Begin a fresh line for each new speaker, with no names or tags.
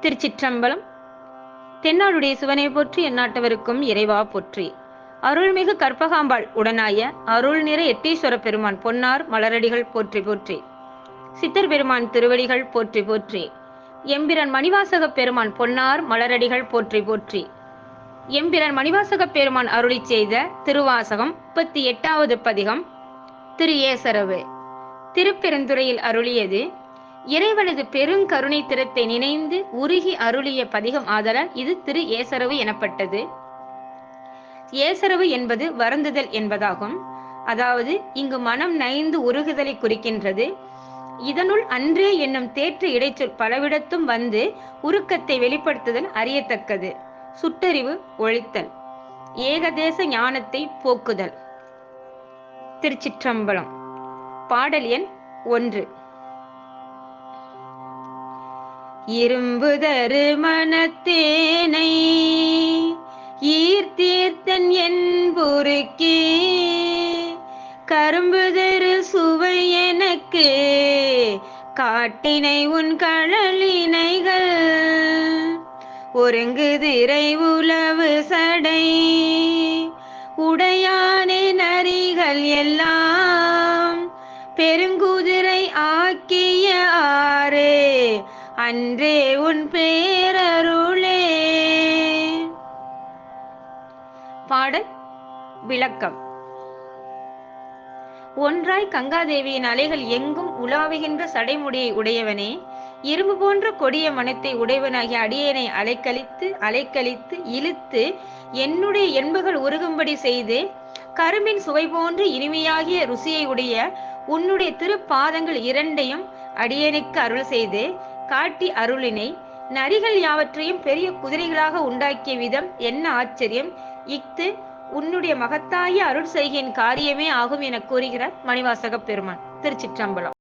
திருச்சிற்றம்பலம். தென்னாடுடைய சிவனை போற்றி, எந்நாட்டவருக்கும் இறைவா போற்றி. அருள்மிகு கற்பகாம்பாள் உடனாய அருள் நிற எட்டீஸ்வர பெருமான் பொன்னார் மலரடிகள் போற்றி போற்றி. சித்தர் பெருமான் திருவடிகள் போற்றி போற்றி. எம்பிரன் மணிவாசக பெருமான் பொன்னார் மலரடிகள் போற்றி போற்றி. எம்பிரன் மணிவாசக பெருமான் அருளி செய்த திருவாசகம் 38வது பதிகம் திரு ஏசரவு. திருப்பெருந்துறையில் அருளியது. இறைவனது பெருங்கருணை திறத்தை நினைந்து உருகி அருளிய பதிகம் ஆதலால் இது திரு ஏசரவு எனப்பட்டது. ஏசரவு என்பது வருந்துதல் என்பதாகும். அதாவது இங்கு மனம் நைந்து உருகுதலை குறிக்கின்றது. இதனுள் அன்றே என்னும் தேற்று இடைச்சொல் பலவிடத்தும் வந்து உருக்கத்தை வெளிப்படுத்துதல் அறியத்தக்கது. சுட்டறிவு ஒழித்தல், ஏகதேச ஞானத்தை போக்குதல். திருச்சிற்றம்பலம். பாடல் எண் 1. இரும்புதரு மனத்தேனை ஈர்த்தீர்த்தன் என்புருக்கே கரும்புதரு சுவை எனக்கு காட்டினை உன் கழலினைகள் ஒருங்குதிரை உலவு சடை உடையானே நரிகள் எல்லாம் பெருங்குதிரை ஆக்கிய ஆரே அன்றே உன் பேரருளே. பாடல் விளக்கம். ஒன்றாய் கங்காதேவியின் அலைகள் எங்கும் உலாவுகின்ற சடைமுடியை உடையவனே, இரும்பு போன்ற கொடிய மனத்தை உடையவனாகிய அடியேனை அலைக்கழித்து இழுத்து என்னுடைய என்புகள் உருகும்படி செய்து கரும்பின் சுவை போன்று இனிமையாகிய ருசியை உடைய உன்னுடைய திருப்பாதங்கள் இரண்டையும் அடியேனுக்கு அருள் செய்து காட்டி அருளினை நரிகள் யாவற்றையும் பெரிய குதிரைகளாக உண்டாக்கிய விதம் என்ன ஆச்சரியம்! இஃது உன்னுடைய மகத்தாய அருள் செய்கையின் காரியமே ஆகும் என கூறுகிறார் மணிவாசக பெருமான். திருச்சிற்றம்பலம்.